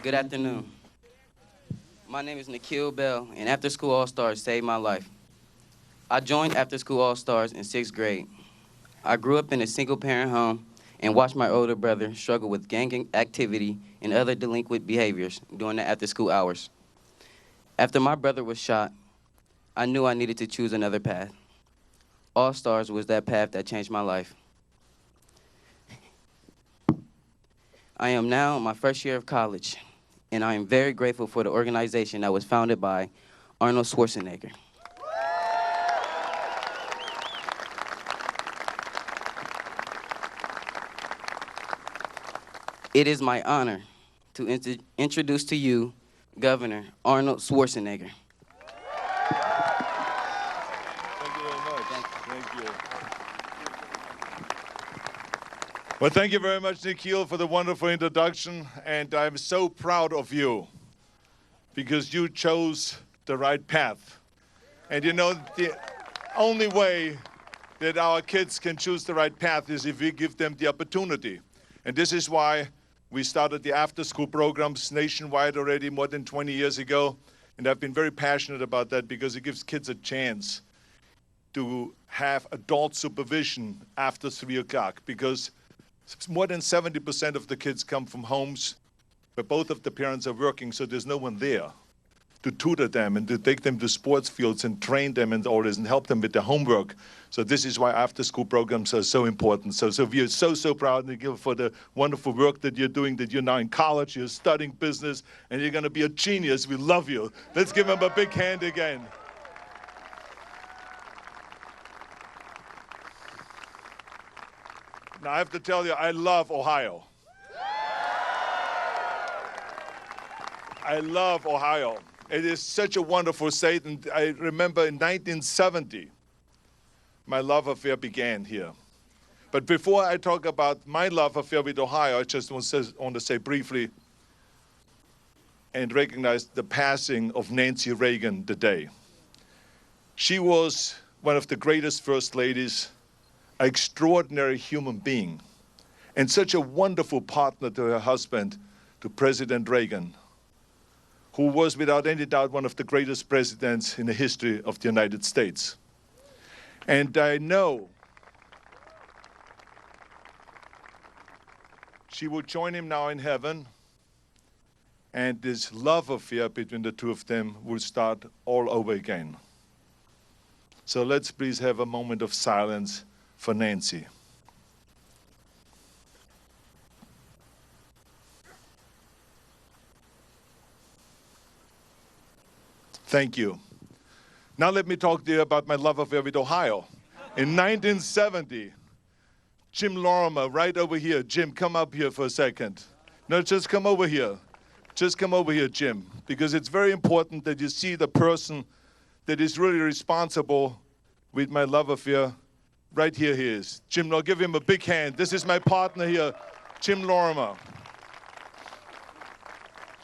Good afternoon. My name is Nikhil Bell, and After School All-Stars saved my life. I joined After School All-Stars in 6th grade. I grew up in a single-parent home and watched my older brother struggle with gang activity and other delinquent behaviors during the after-school hours. After my brother was shot, I knew I needed to choose another path. All-Stars was that path that changed my life. I am now in my first year of college, and I am very grateful for the organization that was founded by Arnold Schwarzenegger. It is my honor to introduce to you Governor Arnold Schwarzenegger. Thank you very much. Thank you. Well, thank you very much, Nikhil, for the wonderful introduction. And I'm so proud of you because you chose the right path. And you know, the only way that our kids can choose the right path is if we give them the opportunity. And this is why we started the after-school programs nationwide already more than 20 years ago. And I've been very passionate about that because it gives kids a chance to have adult supervision after 3 o'clock, because more than 70% of the kids come from homes where both of the parents are working, so there's no one there to tutor them and to take them to sports fields and train them and all this and help them with their homework. So this is why after-school programs are so important. So we are so proud, Nikhil, for the wonderful work that you're doing, that you're now in college, you're studying business, and you're going to be a genius. We love you. Let's give him a big hand again. Now, I have to tell you, I love Ohio. I love Ohio. It is such a wonderful state, and I remember in 1970, my love affair began here. But before I talk about my love affair with Ohio, I just want to say briefly and recognize the passing of Nancy Reagan today. She was one of the greatest first ladies, an extraordinary human being, and such a wonderful partner to her husband, to President Reagan, who was without any doubt one of the greatest presidents in the history of the United States. And I know she will join him now in heaven, and this love affair between the two of them will start all over again. So let's please have a moment of silence for Nancy. Thank you. Now let me talk to you about my love affair with Ohio. In 1970, Jim Lorimer, right over here. Jim, come up here for a second. No, just come over here. Just come over here, Jim, because it's very important that you see the person that is really responsible with my love affair. Right here he is. Jim, now give him a big hand. This is my partner here, Jim Lorimer.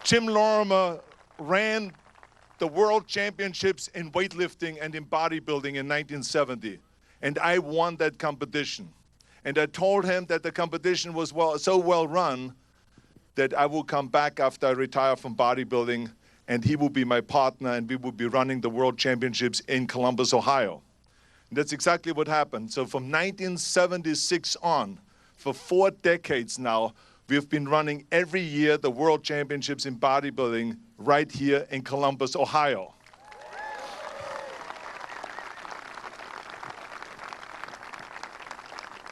Jim Lorimer ran the world championships in weightlifting and in bodybuilding in 1970. And I won that competition. And I told him that the competition was so well run that I will come back after I retire from bodybuilding, and he will be my partner, and we will be running the world championships in Columbus, Ohio. And that's exactly what happened. So from 1976 on, for 4 decades now, we've been running every year the world championships in bodybuilding right here in Columbus, Ohio.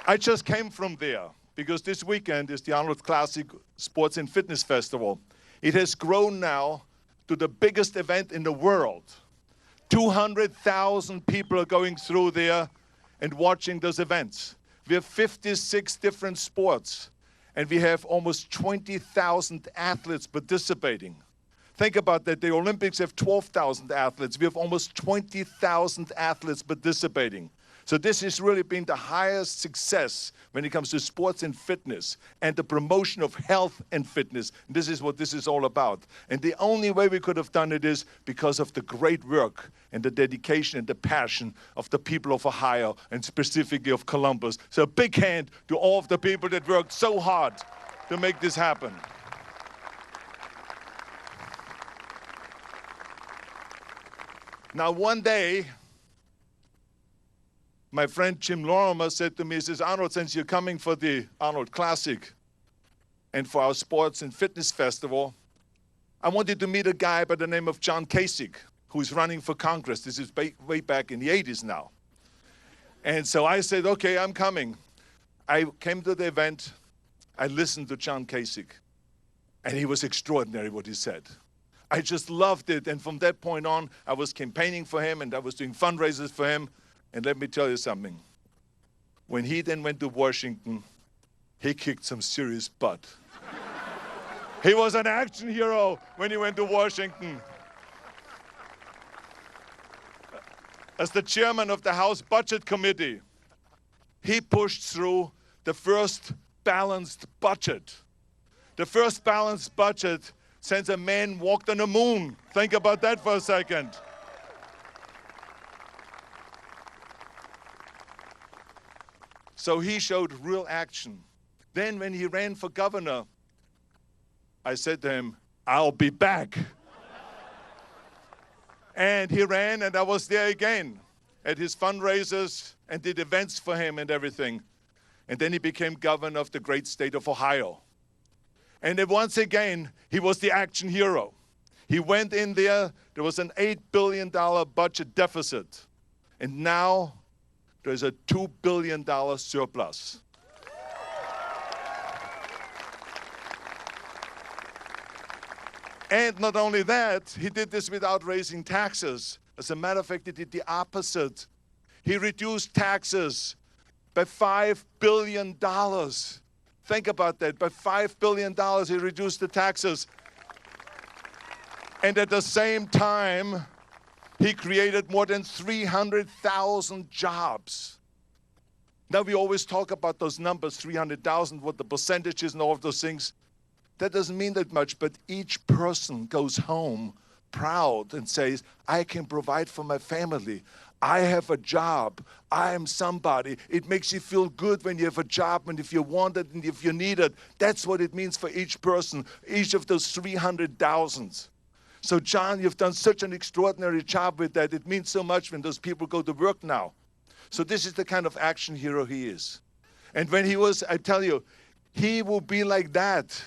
I just came from there because this weekend is the Arnold Classic Sports and Fitness Festival. It has grown now to the biggest event in the world. 200,000 people are going through there and watching those events. We have 56 different sports, and we have almost 20,000 athletes participating. Think about that. The Olympics have 12,000 athletes. We have almost 20,000 athletes participating. So this has really been the highest success when it comes to sports and fitness and the promotion of health and fitness. This is what this is all about. And the only way we could have done it is because of the great work and the dedication and the passion of the people of Ohio and specifically of Columbus. So a big hand to all of the people that worked so hard to make this happen. Now, one day, my friend Jim Lorimer said to me, he says, Arnold, since you're coming for the Arnold Classic and for our sports and fitness festival, I wanted to meet a guy by the name of John Kasich, who's running for Congress. This is way back in the 80s now. And so I said, okay, I'm coming. I came to the event. I listened to John Kasich. And he was extraordinary what he said. I just loved it. And from that point on, I was campaigning for him and I was doing fundraisers for him. And let me tell you something. When he then went to Washington, he kicked some serious butt. He was an action hero when he went to Washington. As the chairman of the House Budget Committee, he pushed through the first balanced budget. The first balanced budget since a man walked on the moon. Think about that for a second. So he showed real action. Then when he ran for governor, I said to him, I'll be back. And he ran, and I was there again at his fundraisers and did events for him and everything. And then he became governor of the great state of Ohio. And then once again, he was the action hero. He went in there was an $8 billion budget deficit. And now there's a $2 billion surplus. And not only that, he did this without raising taxes. As a matter of fact, he did the opposite. He reduced taxes by $5 billion. Think about that. By $5 billion, he reduced the taxes. And at the same time, he created more than 300,000 jobs. Now, we always talk about those numbers, 300,000, what the percentage is and all of those things. That doesn't mean that much, but each person goes home proud and says, I can provide for my family. I have a job. I am somebody. It makes you feel good when you have a job and if you want it and if you need it. That's what it means for each person, each of those 300,000. So, John, you've done such an extraordinary job with that. It means so much when those people go to work now. So this is the kind of action hero he is. And when he was, I tell you, he will be like that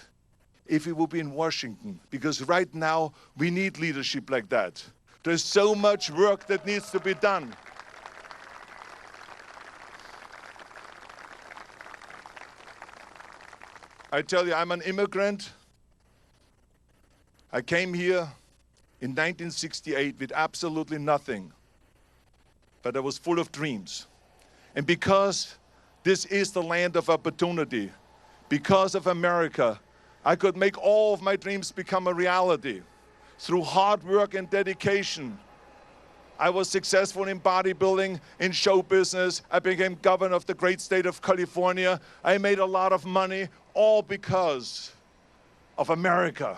if he will be in Washington. Because right now, we need leadership like that. There's so much work that needs to be done. I tell you, I'm an immigrant. I came here in 1968 with absolutely nothing. But I was full of dreams. And because this is the land of opportunity, because of America, I could make all of my dreams become a reality. Through hard work and dedication, I was successful in bodybuilding, in show business. I became governor of the great state of California. I made a lot of money, all because of America.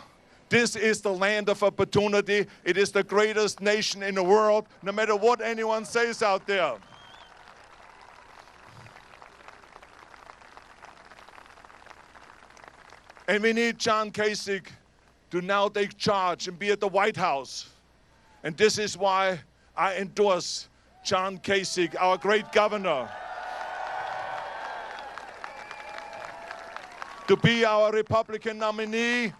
This is the land of opportunity. It is the greatest nation in the world, no matter what anyone says out there. And we need John Kasich to now take charge and be at the White House. And this is why I endorse John Kasich, our great governor, to be our Republican nominee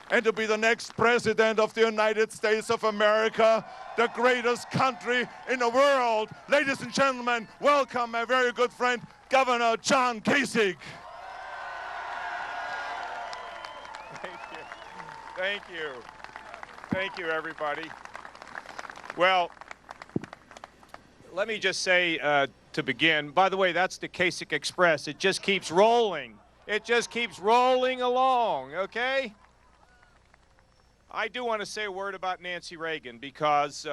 and to be the next president of the United States of America, the greatest country in the world. Ladies and gentlemen, welcome my very good friend, Governor John Kasich. Thank you. Thank you, everybody. Well, let me just say to begin, by the way, that's the Kasich Express. It just keeps rolling. It just keeps rolling along, okay? I do want to say a word about Nancy Reagan because,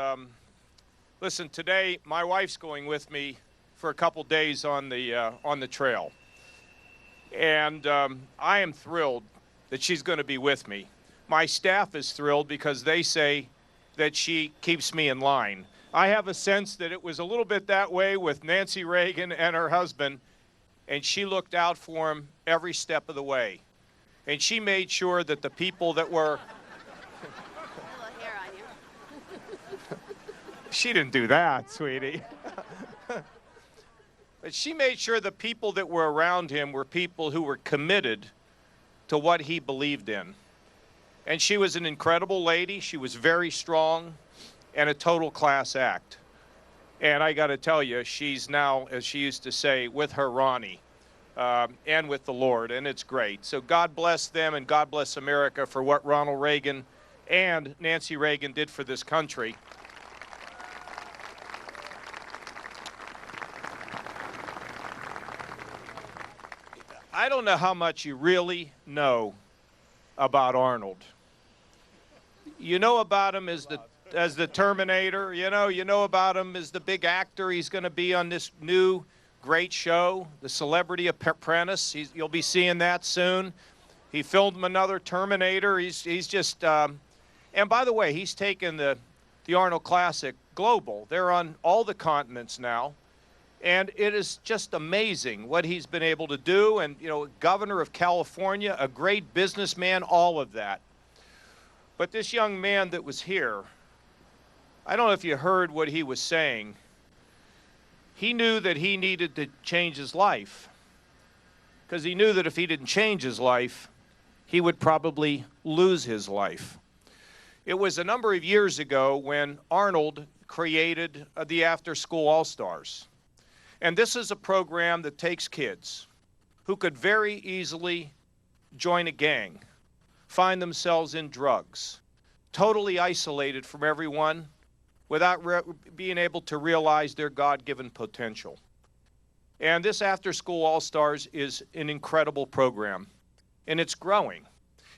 listen, today my wife's going with me for a couple days on the trail. And I am thrilled that she's going to be with me. My staff is thrilled because they say that she keeps me in line. I have a sense that it was a little bit that way with Nancy Reagan and her husband, and she looked out for him every step of the way. And she made sure that the people that were... She didn't do that, sweetie. But she made sure the people that were around him were people who were committed to what he believed in. And she was an incredible lady. She was very strong and a total class act. And I got to tell you, she's now, as she used to say, with her Ronnie and with the Lord, and it's great. So God bless them and God bless America for what Ronald Reagan and Nancy Reagan did for this country. I don't know how much you really know about Arnold. You know about him as the Terminator. You know about him as the big actor. He's going to be on this new great show, The Celebrity Apprentice. You'll be seeing that soon. He filmed another Terminator. He's just, and by the way, he's taken the Arnold Classic global. They're on all the continents now. And it is just amazing what he's been able to do. And, governor of California, a great businessman, all of that. But this young man that was here, I don't know if you heard what he was saying. He knew that he needed to change his life, because he knew that if he didn't change his life, he would probably lose his life. It was a number of years ago when Arnold created the After School All-Stars. And this is a program that takes kids who could very easily join a gang, find themselves in drugs, totally isolated from everyone without being able to realize their God-given potential. And this After School All-Stars is an incredible program, and it's growing.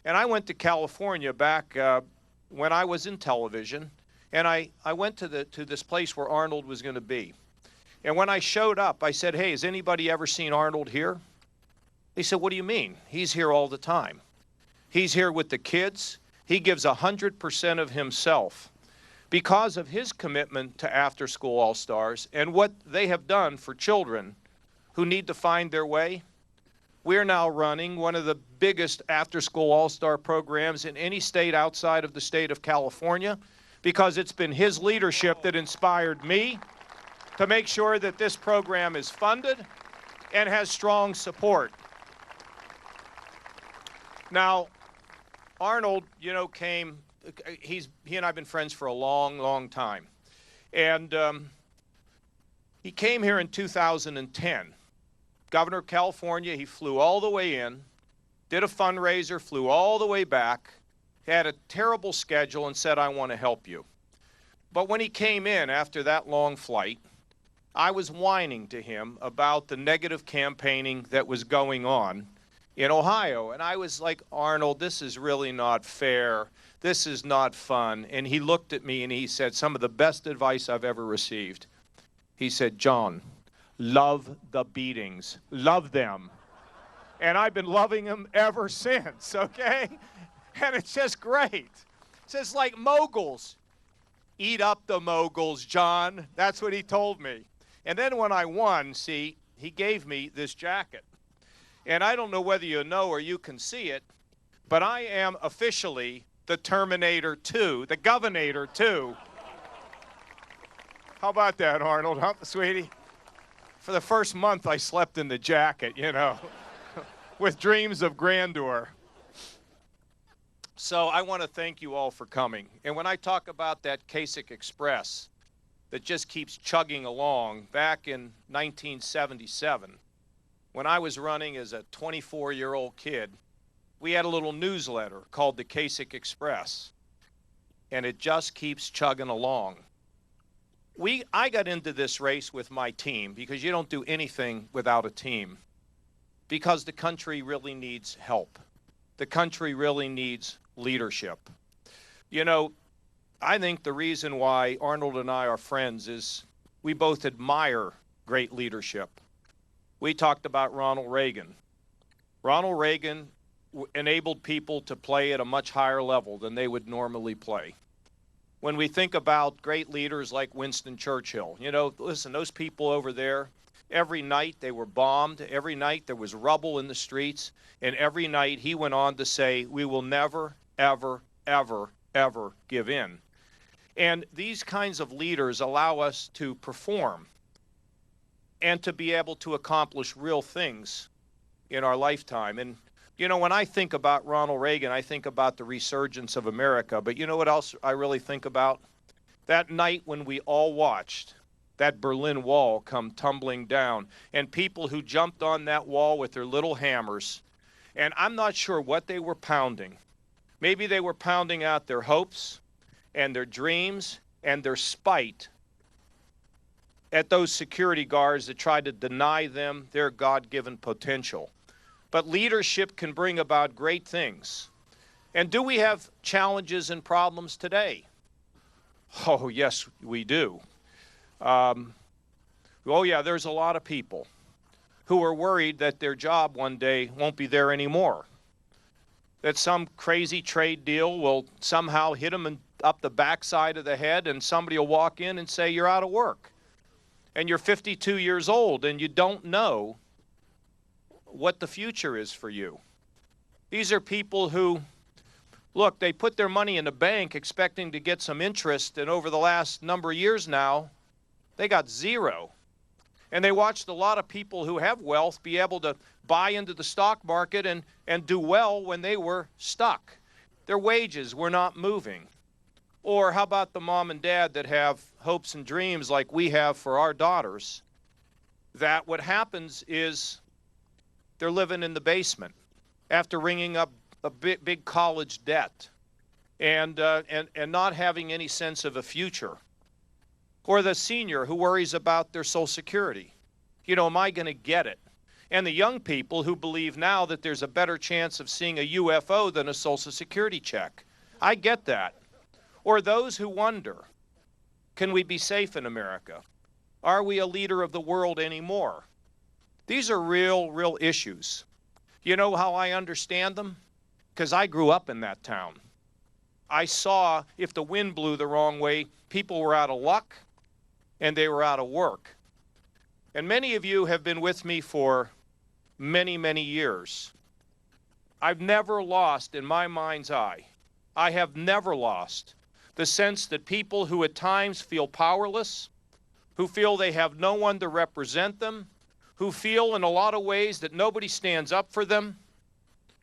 And I went to California back when I was in television, and I went to this place where Arnold was going to be. And when I showed up, I said, "Hey, has anybody ever seen Arnold here?" They said, "What do you mean? He's here all the time. He's here with the kids. He gives 100% of himself." Because of his commitment to After School All-Stars and what they have done for children who need to find their way, we're now running one of the biggest After School All-Star programs in any state outside of the state of California, because it's been his leadership that inspired me to make sure that this program is funded and has strong support. Now, Arnold, came, he and I have been friends for a long, long time. And he came here in 2010. Governor of California, he flew all the way in, did a fundraiser, flew all the way back, had a terrible schedule and said, "I want to help you." But when he came in after that long flight, I was whining to him about the negative campaigning that was going on in Ohio. And I was like, "Arnold, this is really not fair. This is not fun." And he looked at me and he said some of the best advice I've ever received. He said, "John, love the beatings. Love them." And I've been loving them ever since, okay? And it's just great. It's just like moguls. Eat up the moguls, John. That's what he told me. And then when I won, see, he gave me this jacket. And I don't know whether you know or you can see it, but I am officially the Terminator 2, the Governator 2. How about that, Arnold, huh, sweetie? For the first month, I slept in the jacket, with dreams of grandeur. So I want to thank you all for coming. And when I talk about that Kasich Express that just keeps chugging along, back in 1977, when I was running as a 24-year-old kid, we had a little newsletter called the Kasich Express, and it just keeps chugging along. I got into this race with my team, because you don't do anything without a team, because the country really needs help. The country really needs leadership. I think the reason why Arnold and I are friends is we both admire great leadership. We talked about Ronald Reagan. Ronald Reagan enabled people to play at a much higher level than they would normally play. When we think about great leaders like Winston Churchill, listen, those people over there, every night they were bombed, every night there was rubble in the streets, and every night he went on to say, "We will never, ever, ever, ever give in." And these kinds of leaders allow us to perform and to be able to accomplish real things in our lifetime. And, you know, when I think about Ronald Reagan, I think about the resurgence of America. But you know what else I really think about? That night when we all watched that Berlin Wall come tumbling down, and people who jumped on that wall with their little hammers. And I'm not sure what they were pounding. Maybe they were pounding out their hopes and their dreams and their spite at those security guards that tried to deny them their God-given potential. But leadership can bring about great things. And do we have challenges and problems today? Oh, yes, we do. Oh, yeah, there's a lot of people who are worried that their job one day won't be there anymore, that some crazy trade deal will somehow hit them up the backside of the head, and somebody will walk in and say, you're out of work. And you're 52 years old, and you don't know what the future is for you. These are people who, look, they put their money in the bank expecting to get some interest, and over the last number of years now, they got zero. And they watched a lot of people who have wealth be able to buy into the stock market and do well when they were stuck. Their wages were not moving. Or how about the mom and dad that have hopes and dreams like we have for our daughters, that what happens is they're living in the basement after ringing up a big college debt and not having any sense of a future. Or the senior who worries about their Social Security. You know, am I going to get it? And the young people who believe now that there's a better chance of seeing a UFO than a Social Security check. I get that. Or those who wonder, can we be safe in America? Are we a leader of the world anymore? These are real issues. You know how I understand them? Because I grew up in that town. I saw if the wind blew the wrong way, people were out of luck and they were out of work. And many of you have been with me for many years. I've never lost, in my mind's eye, I have never lost the sense that people who at times feel powerless, who feel they have no one to represent them, who feel in a lot of ways that nobody stands up for them.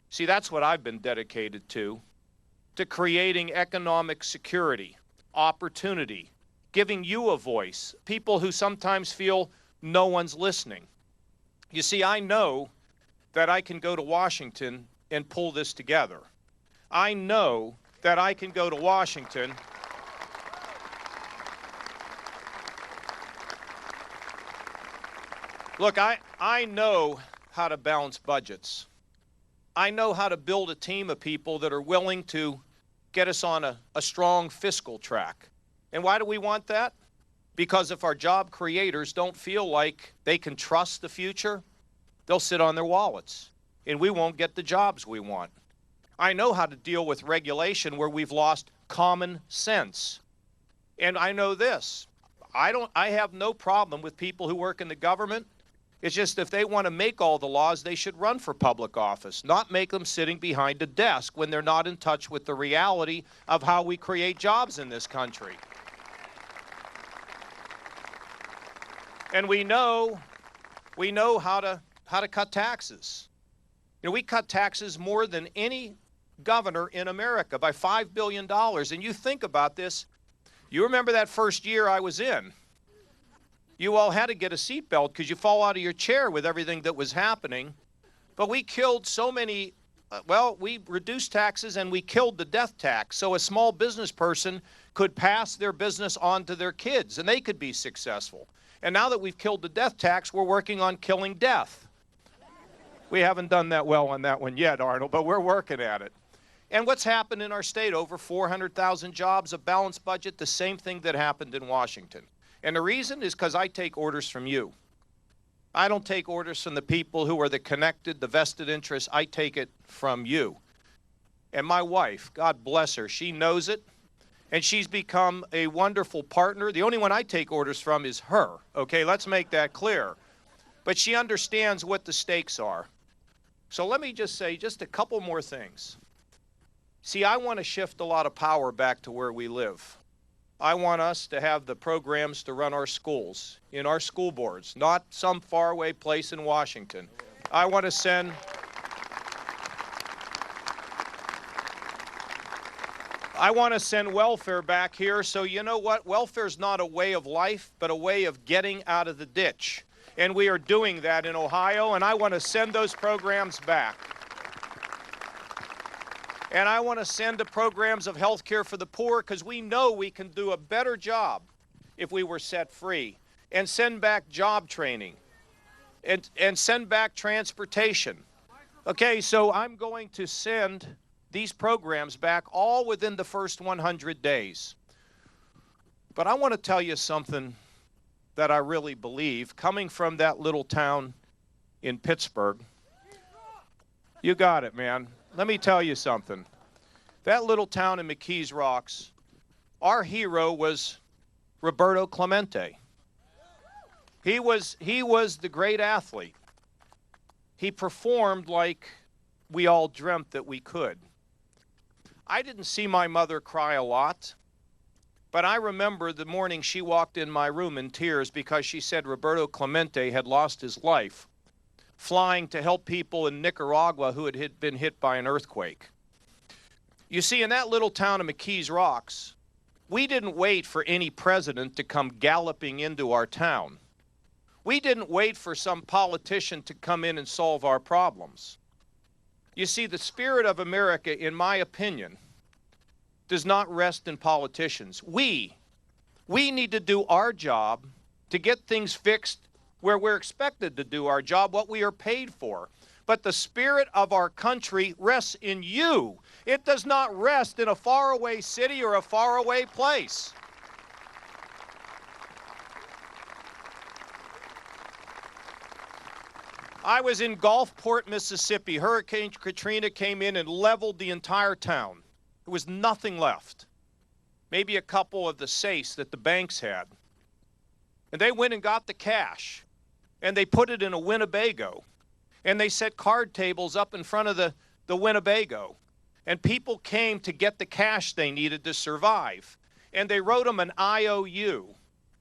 See, that's what I've been dedicated to creating economic security, opportunity, giving you a voice, people who sometimes feel no one's listening. You see, I know that I can go to Washington and pull this together. I know that I can go to Washington Look, I know how to balance budgets. I know how to build a team of people that are willing to get us on a strong fiscal track. And why do we want that? Because if our job creators don't feel like they can trust the future, they'll sit on their wallets, and we won't get the jobs we want. I know how to deal with regulation where we've lost common sense. And I know this. I have no problem with people who work in the government. It's just if they want to make all the laws, they should run for public office, not make them sitting behind a desk when they're not in touch with the reality of how we create jobs in this country. And we know how to cut taxes. You know, we cut taxes more than any governor in America by $5 billion. And you think about this, you remember that first year I was in. You all had to get a seatbelt because you fall out of your chair with everything that was happening. But we killed so many, we reduced taxes and we killed the death tax. So a small business person could pass their business on to their kids and they could be successful. And now that we've killed the death tax, we're working on killing death. We haven't done that well on that one yet, Arnold, but we're working at it. And what's happened in our state? Over 400,000 jobs, a balanced budget, the same thing that happened in Washington. And the reason is because I take orders from you. I don't take orders from the people who are the connected, the vested interests. I take it from you. And my wife, God bless her, she knows it. And she's become a wonderful partner. The only one I take orders from is her. Okay, let's make that clear. But she understands what the stakes are. So let me just say just a couple more things. See, I want to shift a lot of power back to where we live. I want us to have the programs to run our schools, in our school boards, not some faraway place in Washington. I want to send welfare back here, so you know what? Welfare is not a way of life, but a way of getting out of the ditch. And we are doing that in Ohio, and I want to send those programs back. And I want to send the programs of health care for the poor, because we know we can do a better job if we were set free. And send back job training. And send back transportation. Okay, so I'm going to send these programs back all within the first 100 days. But I want to tell you something that I really believe, coming from that little town in Pittsburgh. You got it, man. Let me tell you something. That little town in McKees Rocks, our hero was Roberto Clemente. He was the great athlete. He performed like we all dreamt that we could. I didn't see my mother cry a lot, but I remember the morning she walked in my room in tears because she said Roberto Clemente had lost his life flying to help people in Nicaragua who had been hit by an earthquake. You see, in that little town of McKees Rocks, we didn't wait for any president to come galloping into our town. We didn't wait for some politician to come in and solve our problems. You see, the spirit of America, in my opinion, does not rest in politicians. We need to do our job to get things fixed where we're expected to do our job, what we are paid for. But the spirit of our country rests in you. It does not rest in a faraway city or a faraway place. I was in Gulfport, Mississippi. Hurricane Katrina came in and leveled the entire town. There was nothing left. Maybe a couple of the safes that the banks had. And they went and got the cash. And they put it in a Winnebago. And they set card tables up in front of the Winnebago. And people came to get the cash they needed to survive. And they wrote them an IOU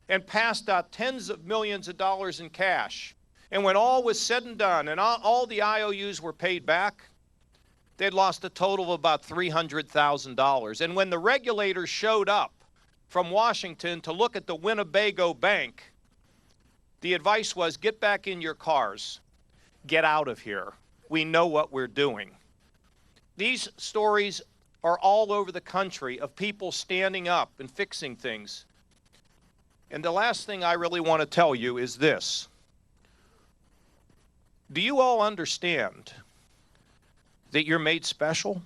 and passed out tens of millions of dollars in cash. And when all was said and done and all the IOUs were paid back, they'd lost a total of about $300,000. And when the regulators showed up from Washington to look at the Winnebago Bank, the advice was, get back in your cars. Get out of here. We know what we're doing. These stories are all over the country of people standing up and fixing things. And the last thing I really want to tell you is this. Do you all understand that you're made special?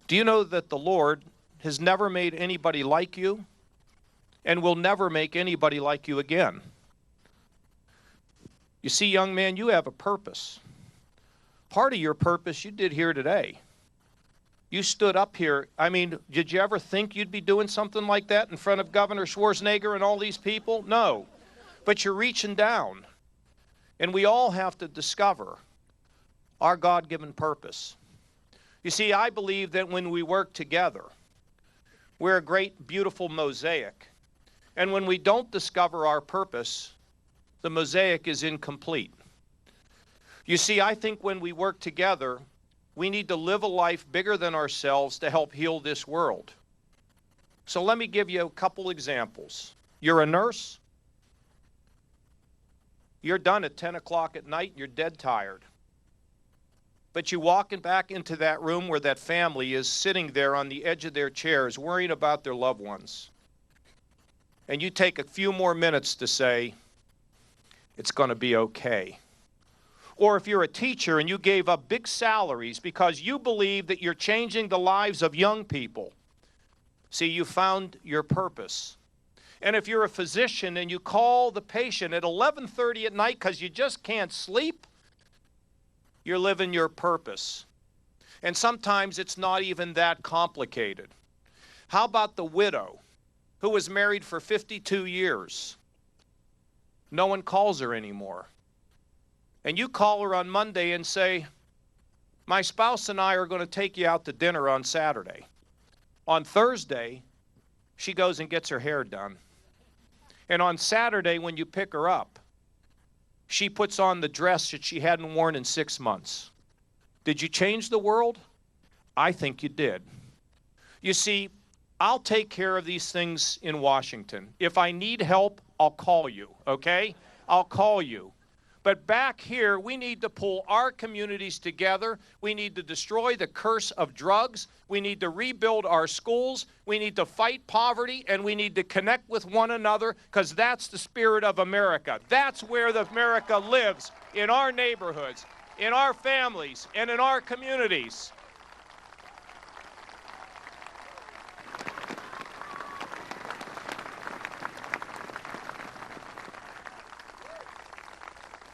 Do you know that the Lord has never made anybody like you and will never make anybody like you again? You see, young man, you have a purpose. Part of your purpose you did here today. You stood up here. I mean, did you ever think you'd be doing something like that in front of Governor Schwarzenegger and all these people? No. But you're reaching down. And we all have to discover our God-given purpose. You see, I believe that when we work together, we're a great, beautiful mosaic. And when we don't discover our purpose, the mosaic is incomplete. You see, I think when we work together, we need to live a life bigger than ourselves to help heal this world. So let me give you a couple examples. You're a nurse. You're done at 10 o'clock at night and you're dead tired. But you walk back into that room where that family is sitting there on the edge of their chairs worrying about their loved ones. And you take a few more minutes to say, it's going to be okay. Or if you're a teacher and you gave up big salaries because you believe that you're changing the lives of young people, see, you found your purpose. And if you're a physician and you call the patient at 11:30 at night because you just can't sleep, you're living your purpose. And sometimes it's not even that complicated. How about the widow who was married for 52 years? No one calls her anymore. And you call her on Monday and say, my spouse and I are going to take you out to dinner on Saturday. On Thursday, she goes and gets her hair done. And on Saturday, when you pick her up, she puts on the dress that she hadn't worn in 6 months. Did you change the world? I think you did. You see, I'll take care of these things in Washington. If I need help, I'll call you, okay? I'll call you. But back here, we need to pull our communities together. We need to destroy the curse of drugs. We need to rebuild our schools. We need to fight poverty, and we need to connect with one another, because that's the spirit of America. That's where the America lives, in our neighborhoods, in our families, and in our communities.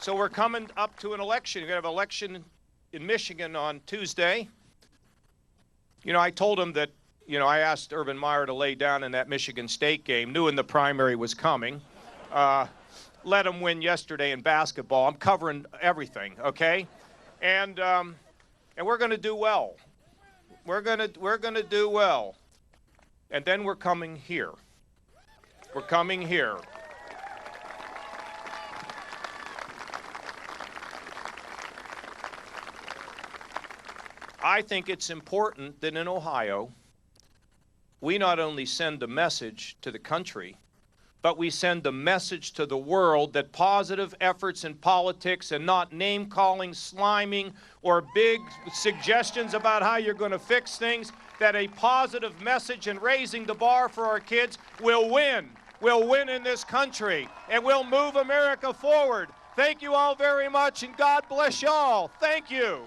So we're coming up to an election. We're going to have an election in Michigan on Tuesday. You know, I told him that, you know, I asked Urban Meyer to lay down in that Michigan State game, knowing the primary was coming. Let him win yesterday in basketball. I'm covering everything, okay? And we're going to do well. We're going to do well. And then we're coming here. We're coming here. I think it's important that in Ohio, we not only send a message to the country, but we send a message to the world that positive efforts in politics and not name-calling, sliming, or big suggestions about how you're going to fix things, that a positive message in raising the bar for our kids will win. Will win in this country, and will move America forward. Thank you all very much, and God bless y'all. Thank you.